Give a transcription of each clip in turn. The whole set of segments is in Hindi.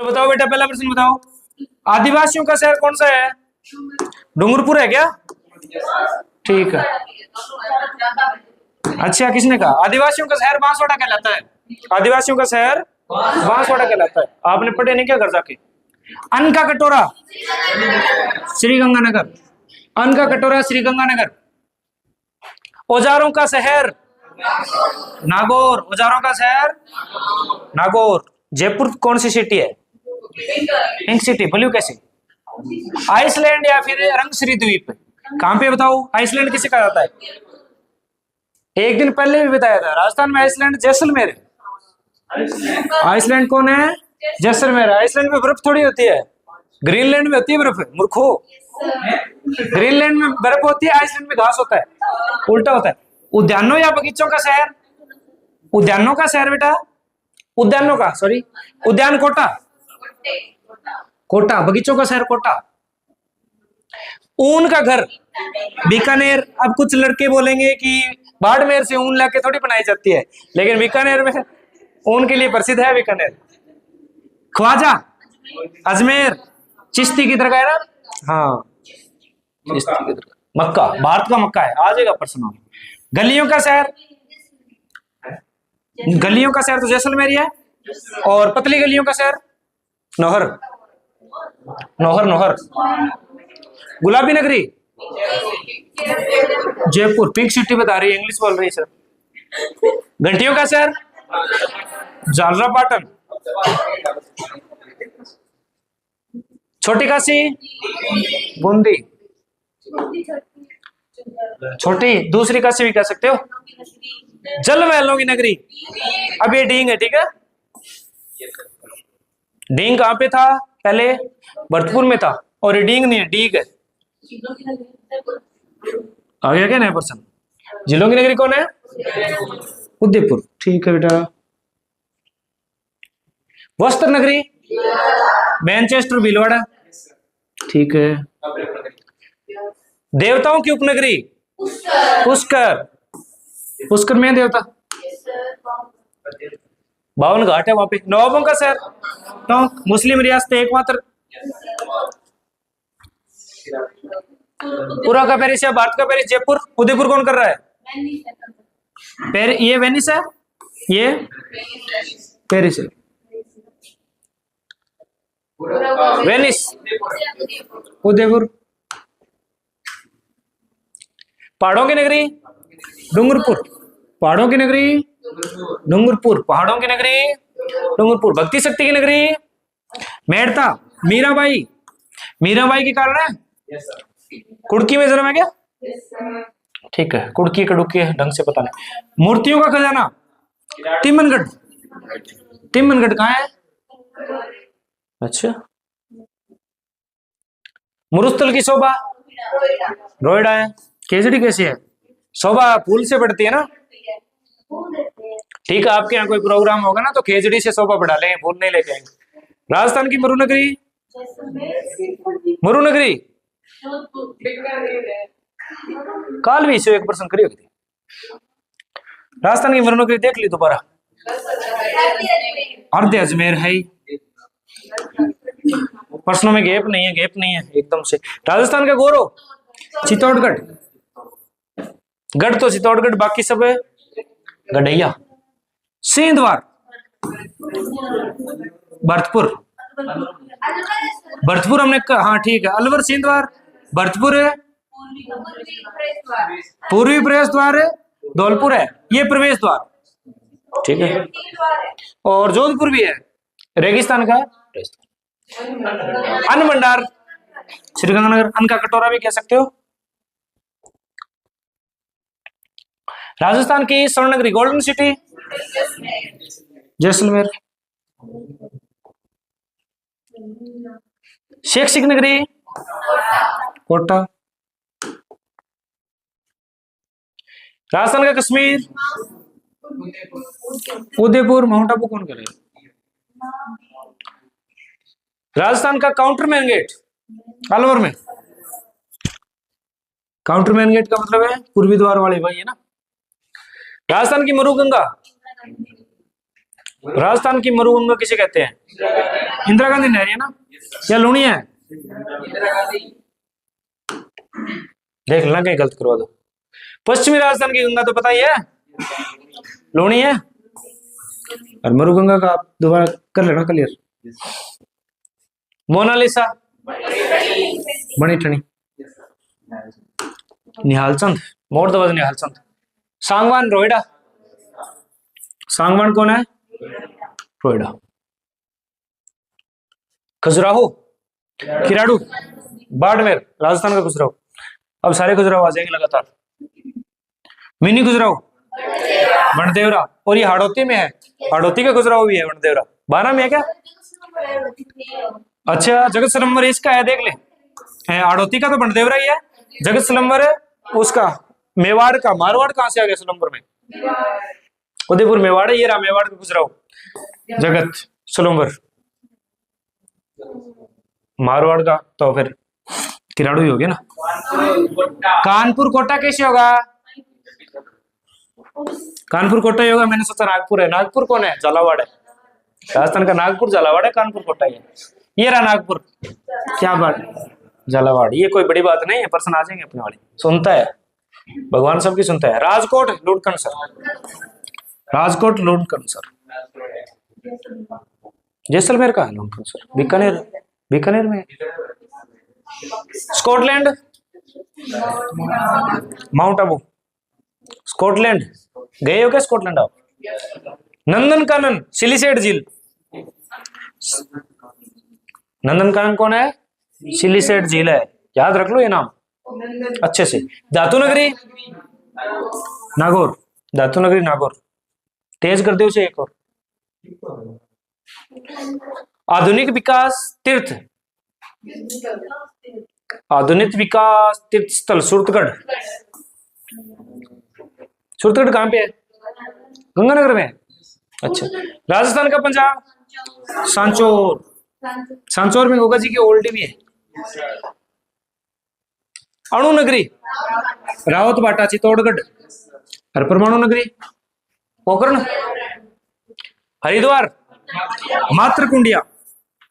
तो बताओ बेटा, पहला प्रश्न बताओ, आदिवासियों का शहर कौन सा है? डूंगरपुर है क्या? ठीक है। अच्छा, किसने कहा आदिवासियों का शहर बांसवाड़ा कहलाता है? आदिवासियों का शहर बांसवाड़ा कहलाता है। आपने पढ़े नहीं क्या घर जाके? अन्न का कटोरा श्री गंगानगर, अन्न का कटोरा श्री गंगानगर। औजारों का शहर नागौर, औजारों का शहर नागौर। जयपुर कौन सी सिटी है? पिंक सिटी, ब्लू कैसी? आइसलैंड या फिर रंगश्री द्वीप, कहां पे बताओ? आइसलैंड किसे कहा जाता है? एक दिन पहले भी बताया था, राजस्थान में आइसलैंड जैसलमेर है। आइसलैंड कौन है? जैसलमेर। आइसलैंड में बर्फ थोड़ी होती है, ग्रीनलैंड में होती है बर्फ, मूर्खो। ग्रीनलैंड में बर्फ होती है, आइसलैंड में घास होता है, उल्टा होता है। उद्यानों या बगीचों का शहर? उद्यानों का शहर बेटा, उद्यानों का, सॉरी, उद्यान कोटा, कोटा। बगीचों का शहर कोटा। ऊन का घर बीकानेर। अब कुछ लड़के बोलेंगे कि बाड़मेर से ऊन लाके थोड़ी बनाई जाती है, लेकिन बीकानेर में ऊन के लिए प्रसिद्ध है बीकानेर। ख्वाजा अजमेर, चिश्ती की दरगाह है ना? हाँ, चिश्ती की दरगाह। मक्का, भारत का मक्का है, आ जाएगा प्रश्न। गलियों का शहर? गलियों का शहर तो जैसलमेर ही है। और पतली गलियों का शहर? नौहर, नौहर, नौहर। गुलाबी नगरी जयपुर, पिंक सिटी बता रही है, इंग्लिश बोल रही है सर। घंटियों का शहर? झालरापाटन। छोटी काशी? बूंदी। छोटी, दूसरी काशी भी कह सकते हो। जल महलों की नगरी, अब ये डींग है, ठीक है। डींग कहां पे था पहले? भरतपुर में था, और ये डींग नहीं है, डीग है। आ गया क्या नया पर्सन? जिलों की नगरी कौन है? उदयपुर, ठीक है बेटा। वस्त्र नगरी? मैनचेस्टर, भीलवाड़ा, ठीक है। देवताओं की उपनगरी? पुष्कर, पुष्कर में देवता। 52 घाट है वहां पे। नवाबों का शहर? टोंक, मुस्लिम रियासत एकमात्र। पूरा का पेरिस या भारत का पेरिस? जयपुर। उदयपुर कौन कर रहा है? ये वेनिस है, ये पेरिस है। वेनिस, उदयपुर। पहाड़ों की नगरी? डूंगरपुर। पहाड़ों की नगरी डूंगरपुर, पहाड़ों की नगरी डूंगरपुर। भक्ति शक्ति की नगरी? मेड़ता। मीराबाई, मीराबाई के कारण है? कुड़की में जन्म है क्या? ठीक है, कुड़की कड़ुकी ढंग से पता नहीं। मूर्तियों का खजाना? तिमनगढ़। तिमनगढ़ कहाँ है? अच्छा। मुरुस्थल की शोभा? रोहिड़ा है। केसरी कैसी है? शोभा फूल से बढ़ती है ना? ठीक है, आपके यहाँ कोई प्रोग्राम होगा ना तो खेजड़ी से शोभा बढ़ा लेंगे, फूल नहीं लेके आएंगे। राजस्थान की मरुनगरी? मरुनगरी काल भी इसे 1% करी होगी। राजस्थान की मरुनगरी देख ली दोबारा। अर्ध अजमेर है ही। प्रश्नों में गैप नहीं है, गैप नहीं है एकदम से। राजस्थान का गौरव? चित्तौड़गढ़। गढ़ तो चित्तौड़गढ़, बाकी सब है गढ़ैया। सिंहद्वार? भरतपुर। भरतपुर हमने हाँ ठीक है। अलवर सिंहद्वार भरतपुर है। पूर्वी प्रवेश द्वार है, धौलपुर है, ये प्रवेश द्वार, ठीक है। और जोधपुर भी है, रेगिस्तान का अन्न भंडार श्रीगंगानगर, अन्न का कटोरा भी कह सकते हो। राजस्थान की स्वर्ण नगरी गोल्डन सिटी जैसलमेर। शैक्षिक नगरी कोटा। राजस्थान का कश्मीर उदयपुर। माउंट आबू कौन करे? राजस्थान का काउंटर मैन गेट अलवर में। काउंटर मैन गेट का मतलब है पूर्वी द्वार वाले भाई, है ना। राजस्थान की मरुगंगा राजस्थान की मरुगंगा किसे कहते हैं? इंदिरा गांधी नहर है ना, या लूणी है? देख लेना कहीं गलत करवा दो। पश्चिमी राजस्थान की गंगा तो पता ही है, लूणी है। और मरुगंगा का आप दोबारा कर लेना क्लियर। मोनालिसा बनी ठनी, निहाल चंद, मोर दबज निहाल चंद। सांगवान रोहिड़ा, सांगवान कौन है? रोहिड़ा। खजुराहो, किराड़ू, बाड़मेर, राजस्थान का खजुराहो। अब सारे खजुराहो आ जाएंगे लगातार। मिनी खजुराहो वनदेवरा, और ये हाड़ौती में है, हाड़ौती का खजुराहो भी है वनदेवरा। 12 में है क्या? अच्छा, जगत सलम्बर इसका है, देख ले। हाड़ौती का तो वनदेवरा ही है, जगत सलम्बर है उसका मेवाड़ का। मारवाड़ कहां से आ गया सलम्बर में? उदयपुर मेवाड़ है, ये रहा मेवाड़ का खजुराहो जगत सलम्बर। मारवाड़ का तो फिर किराड़ू ही हो गया ना। कानपुर कोटा कैसे होगा? कानपुर कोटा ही होगा, मैंने सोचा नागपुर है। नागपुर कौन है? झालावाड़ है, राजस्थान का नागपुर झालावाड़ है, कानपुर कोटा ही है। ये रहा नागपुर, क्या बात, झालावाड़। ये कोई बड़ी बात नहीं है, पर्सन आ जाएंगे अपने वाले। सुनता है भगवान, सबकी सुनता है। राजकोट लुटकनसर, राजकोट लुटकनसर। जैसलमेर का है लुटकनसर, बीकानेर, बीकानेर में। Scotland, mount Abu, Scotland. गए हो क्या स्कॉटलैंड आप? नंदनकानन, सिलिसेट झील। नंदनकानन कौन है? सिलिसेट झील है, याद रख लो ये नाम अच्छे से। धातु नगरी नागौर, धातु नगरी नागौर। तेज कर दे उसे एक और। आधुनिक विकास तीर्थ, आधुनिक विकास तीर्थ स्थल सूरतगढ़। सूरतगढ़ कहां पे है? गंगानगर में। अच्छा, राजस्थान का पंजाब, सांचौर, सांचौर में गोगा जी की ओल्डी भी है। अणु नगरी रावत बाटा चित्तौड़गढ़। और परमाणु नगरी पोखरण। हरिद्वार मात्रकुंडिया,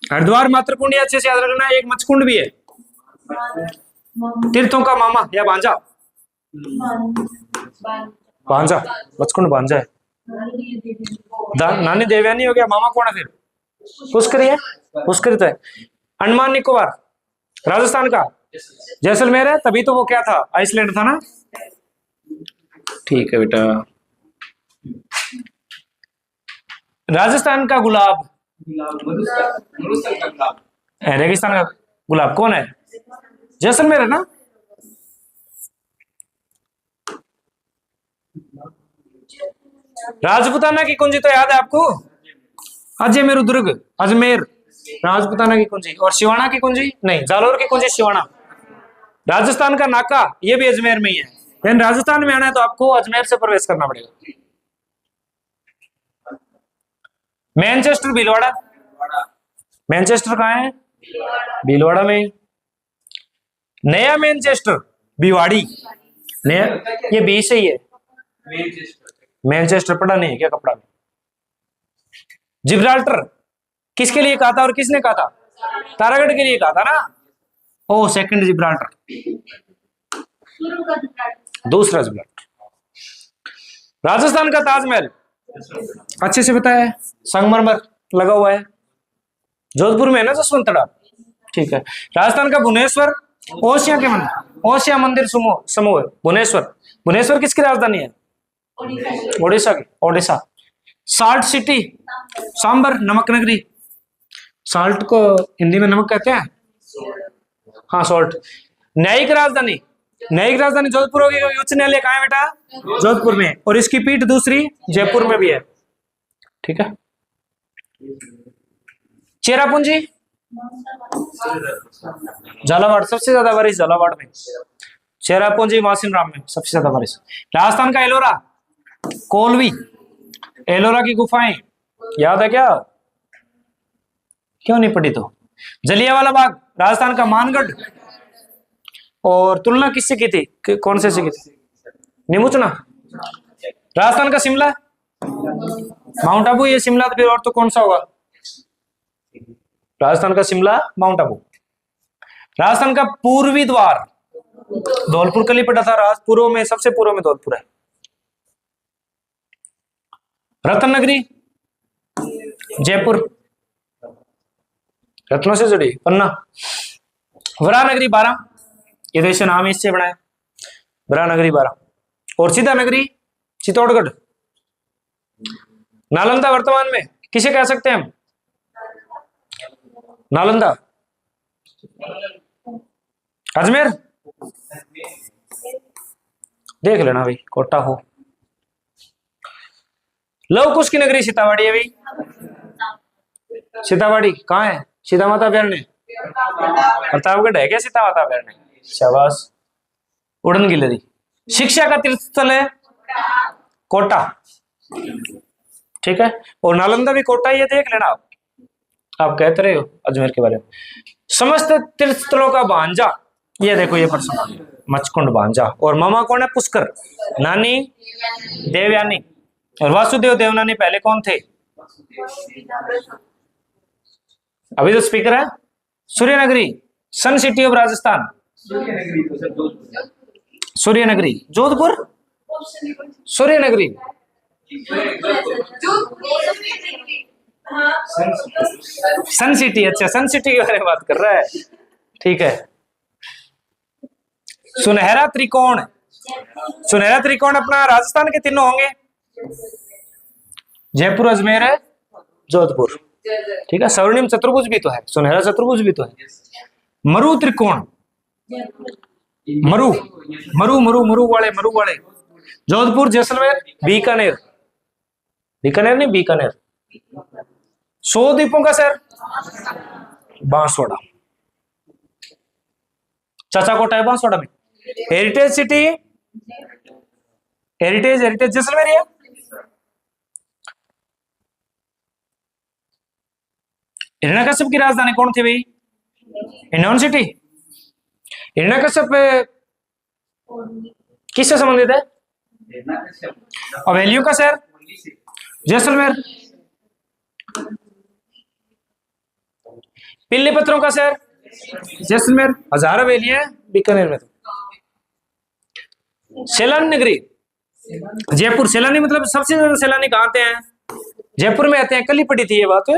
हरिद्वार मात्रकुंडिया अच्छे से याद रखना। एक मचकुंड भी है, तीर्थों का मामा या भांजा, भांजा, मचकुंड भांजा है। नानी देवयानी हो गया, मामा कौन है फिर? पुष्करी है, पुष्करी तो है। अंडमान निकोबार राजस्थान का, जैसलमेर है, तभी तो वो क्या था, आइसलैंड था ना। ठीक है बेटा। राजस्थान का गुलाब, रेगिस्तान का गुलाब कौन है? जैसलमेर है ना। राजपुताना की कुंजी तो याद है आपको? अजमेर दुर्ग, अजमेर राजपुताना की कुंजी। और सिवाना की कुंजी नहीं, जालोर की कुंजी सिवाना। राजस्थान का नाका, ये भी अजमेर में ही है। लेकिन राजस्थान में आना है तो आपको अजमेर से प्रवेश करना पड़ेगा। मैनचेस्टर भीलवाड़ा, मैनचेस्टर कहाँ है? भीलवाड़ा में। नया मैनचेस्टर भिवाड़ी, नया, ये बी से ही है। मैनचेस्टर पढ़ा नहीं है क्या कपड़ा में? जिब्राल्टर किसके लिए कहा था और किसने कहा था? तारागढ़ के लिए कहा था ना। ओ सेकंड जिब्राल्टर, दूसरा जिब्राल्टर। राजस्थान का ताजमहल अच्छे से पता है, संगमरमर लगा हुआ है, जोधपुर में है ना जसवंतड़ा। ठीक है। राजस्थान का भुवनेश्वर, ओसिया के मंदिर, ओसिया मंदिर समूह है भुवनेश्वर। भुवनेश्वर किसकी राजधानी है? ओडिशा की, ओडिशा। साल्ट सिटी, सांबर, नमक नगरी। साल्ट को हिंदी में नमक कहते हैं, हाँ सॉल्ट। न्यायिक राजधानी, न्यायिक राजधानी जोधपुर होगी, उच्च न्यायालय कहाँ है बेटा? जोधपुर में। और इसकी पीठ दूसरी जयपुर में भी है। ठीक है। चेरापूंजी, झालावाड़, सबसे ज्यादा बारिश झालावाड़ में। चेरापूंजी मासिन राम में सबसे ज्यादा बारिश। राजस्थान का एलोरा, कोलवी, एलोरा की गुफाएं याद है क्या? क्यों नहीं पढ़ी तो? जलियांवाला बाग, राजस्थान का मानगढ़। और तुलना किससे की थी, कौन से की थी? निमुचना। राजस्थान का शिमला, माउंट आबू, ये शिमला, तो फिर और तो कौन सा होगा? राजस्थान का शिमला, माउंट आबू। राजस्थान का पूर्वी द्वार, धौलपुर कल ही पड़ा था, पूर्व में, सबसे पूर्व में धौलपुर है। रत्न नगरी, जयपुर, रत्नों से जुड़ी, पन्ना। वराह नगरी, बारां, ये देश नाम इससे बनाया, वराह नगरी बारां। और सीधा नगरी, चित्तौड़गढ़। नालंदा वर्तमान में किसे कह सकते हैं हम? नालंदा, अजमेर, देख लेना भाई, कोटा हो। लव कुश की नगरी सीतावाड़ी है भाई। सीतावाड़ी कहाँ है? सीता माता अभ्यारण्य, प्रतापगढ़ है क्या सीता माता अभ्यारण्य? शाबाश। उड़न गिलहरी। शिक्षा का तीर्थ स्थल है कोटा, ठीक है। और नालंदा भी कोटा ही है, देख लेना आप कहते रहे हो अजमेर के बारे में। समस्त तीर्थ स्थलों का भांजा, ये देखो, ये प्रश्न, मचकुंड भांजा। और मामा कौन है? पुष्कर। नानी देवयानी। और वासुदेव देवनानी पहले कौन थे? अभी तो स्पीकर है। Suryanagari, sun city of Rajasthan, Suryanagari. Jodhpur, Suryanagari, sun city. अच्छा, सन सिटी के बारे में बात कर रहा है, ठीक है। सुनहरा त्रिकोण, सुनहरा त्रिकोण अपना राजस्थान के तीनों होंगे, जयपुर, अजमेर है, जोधपुर, ठीक है। स्वर्णिम चतुर्भुज भी तो है, सुनहरा चतुर्भुज भी तो है। मरु त्रिकोण, मरु मरु मरु मरु वाले, जोधपुर, जैसलमेर, बीकानेर, बीकानेर नहीं, बीकानेर। 100 द्वीपों का शहर, बांसवाड़ा। चाचा कोटा है बांसवाड़ा में। हेरिटेज सिटी, हेरिटेज जैसलमेर है। हिरण्यकश्यप की राजधानी कौन थी भाई? हिंडौन सिटी। हिरण्यकश्यप किससे संबंधित है? हवेलियों का शहर, जैसलमेर। पिल्ली पत्थरों का शहर, जैसलमेर। 1000 हवेलियां बीकानेर में। तो सैलानी नगरी, जयपुर। सैलानी मतलब सबसे ज्यादा सैलानी कहाँ आते हैं? जयपुर में आते हैं, कल ही पड़ी थी ये बात।